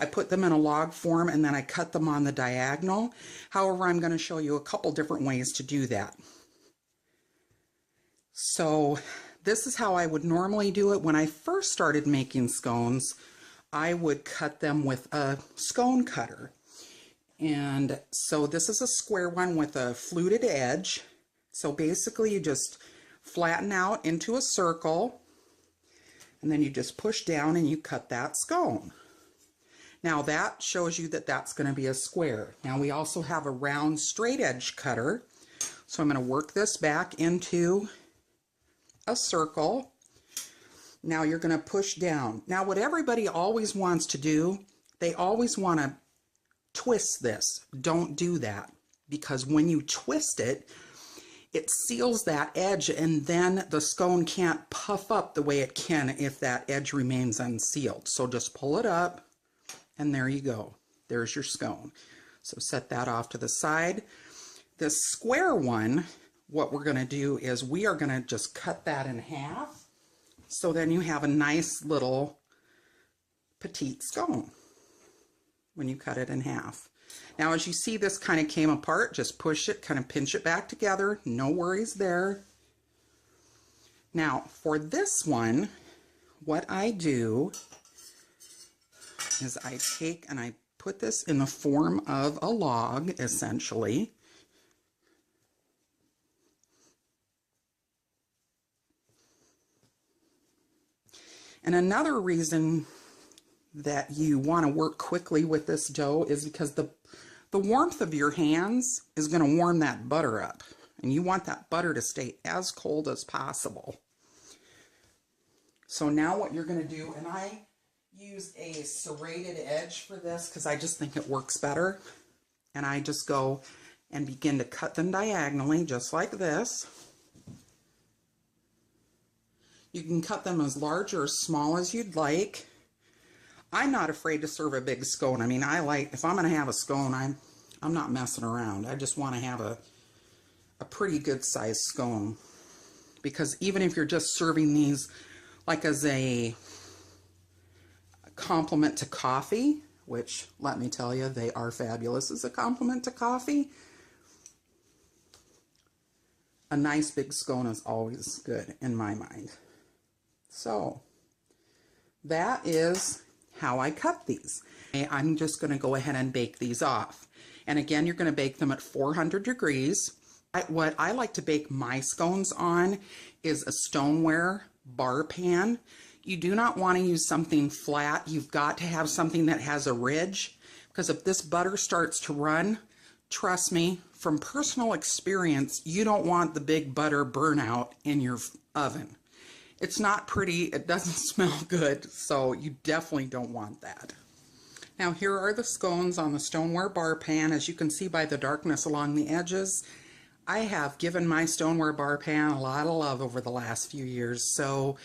I put them in a log form and then I cut them on the diagonal. However, I'm going to show you a couple different ways to do that. So this is how I would normally do it. When I first started making scones, I would cut them with a scone cutter. And so this is a square one with a fluted edge. So basically you just flatten out into a circle and then you just push down and you cut that scone. Now that shows you that that's going to be a square. Now we also have a round straight edge cutter. So I'm going to work this back into a circle. Now you're going to push down. Now what everybody always wants to do, they always want to twist this. Don't do that, because when you twist it, it seals that edge and then the scone can't puff up the way it can if that edge remains unsealed. So just pull it up and there you go. There's your scone. So set that off to the side. This square one, what we're going to do is we are going to just cut that in half. So then you have a nice little petite scone when you cut it in half. Now as you see, this kind of came apart. Just push it, kind of pinch it back together. No worries there. Now for this one, what I do is I take and I put this in the form of a log, essentially. And another reason that you want to work quickly with this dough is because the warmth of your hands is going to warm that butter up, and you want that butter to stay as cold as possible. So now what you're going to do, and I use a serrated edge for this because I just think it works better, and I just go and begin to cut them diagonally just like this. You can cut them as large or as small as you'd like. I'm not afraid to serve a big scone. I mean, if I'm going to have a scone, I'm not messing around. I just want to have a pretty good sized scone, because even if you're just serving these like as a compliment to coffee, which let me tell you, they are fabulous as a compliment to coffee, a nice big scone is always good in my mind. So that is how I cut these. I'm just going to go ahead and bake these off. And again, you're going to bake them at 400 degrees. What I like to bake my scones on is a stoneware bar pan. You do not want to use something flat. You've got to have something that has a ridge, because if this butter starts to run, trust me, from personal experience, you don't want the big butter burnout in your oven. It's not pretty, it doesn't smell good, so you definitely don't want that. Now here are the scones on the stoneware bar pan. As you can see by the darkness along the edges, I have given my stoneware bar pan a lot of love over the last few years, so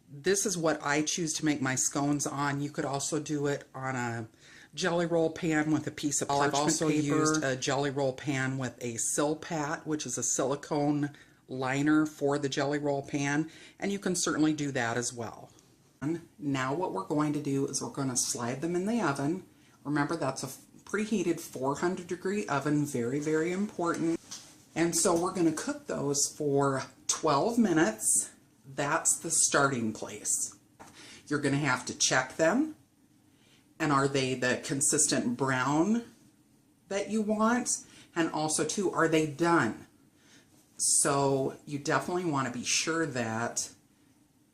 this is what I choose to make my scones on. You could also do it on a jelly roll pan with a piece of parchment paper. I've also used a jelly roll pan with a Silpat, which is a silicone liner for the jelly roll pan, and you can certainly do that as well. Now what we're going to do is we're going to slide them in the oven. Remember, that's a preheated 400 degree oven, very, very important. And so we're going to cook those for 12 minutes. That's the starting place. You're going to have to check them. And are they the consistent brown that you want? And also too, are they done? So you definitely want to be sure that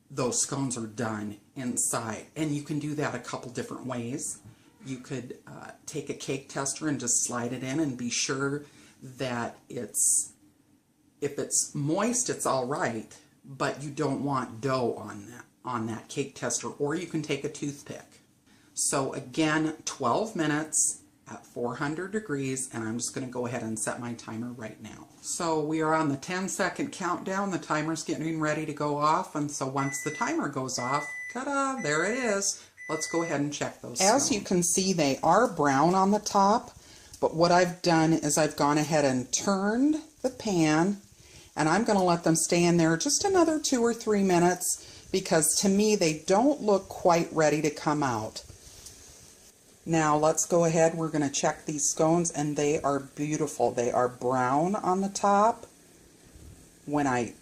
those scones are done inside. And you can do that a couple different ways. You could take a cake tester and just slide it in and be sure that if it's moist, it's all right, but you don't want dough on that cake tester, or you can take a toothpick. So again, 12 minutes at 400 degrees, and I'm just going to go ahead and set my timer right now. So we are on the 10-second countdown. The timer's getting ready to go off, and so once the timer goes off, ta-da, there it is. Let's go ahead and check those. As you can see, they are brown on the top, but what I've done is I've gone ahead and turned the pan, and I'm going to let them stay in there just another 2 or 3 minutes, because to me they don't look quite ready to come out. Now let's go ahead, we're going to check these scones, and they are beautiful. They are brown on the top. When I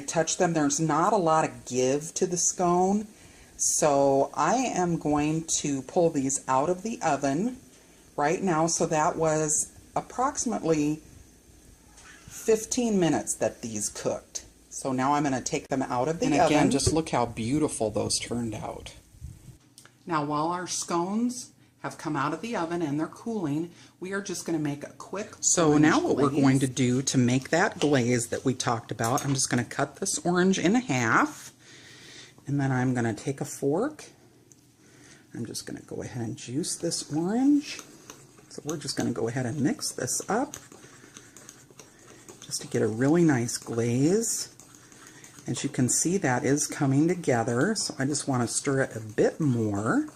touch them, there's not a lot of give to the scone. So I am going to pull these out of the oven right now. So that was approximately 15 minutes that these cooked. So now I'm going to take them out of the oven. And again, just look how beautiful those turned out. Now while our scones have come out of the oven and they're cooling, we are just going to make a quick So now what we're going to do to make that glaze that we talked about, I'm just going to cut this orange in half, and then I'm going to take a fork. I'm just going to go ahead and juice this orange. So we're just going to go ahead and mix this up just to get a really nice glaze. As you can see, that is coming together, so I just want to stir it a bit more.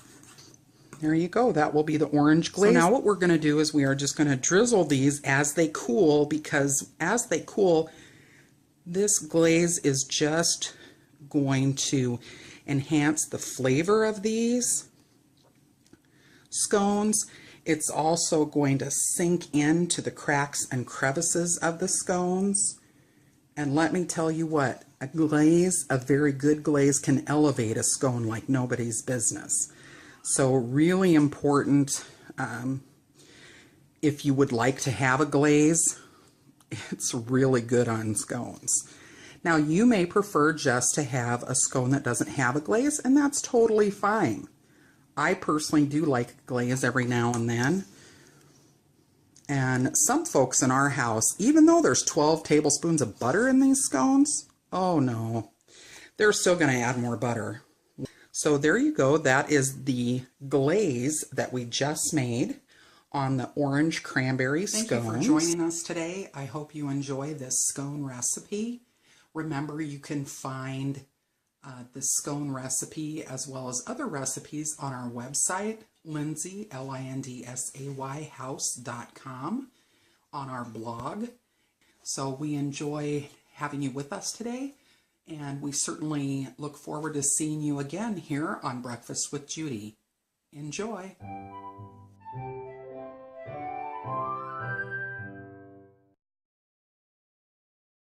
There you go, that will be the orange glaze. So now what we're going to do is we are just going to drizzle these as they cool, because as they cool, this glaze is just going to enhance the flavor of these scones. It's also going to sink into the cracks and crevices of the scones. And let me tell you what, a glaze, a very good glaze, can elevate a scone like nobody's business. So really important, if you would like to have a glaze, it's really good on scones. Now you may prefer just to have a scone that doesn't have a glaze, and that's totally fine. I personally do like a glaze every now and then. And some folks in our house, even though there's 12 tablespoons of butter in these scones, oh no, they're still going to add more butter. So there you go. That is the glaze that we just made on the orange cranberry scones. Thank you for joining us today. I hope you enjoy this scone recipe. Remember, you can find the scone recipe as well as other recipes on our website, Lindsay, Lindsay house.com, on our blog. So we enjoy having you with us today, and we certainly look forward to seeing you again here on Breakfast with Judy. Enjoy.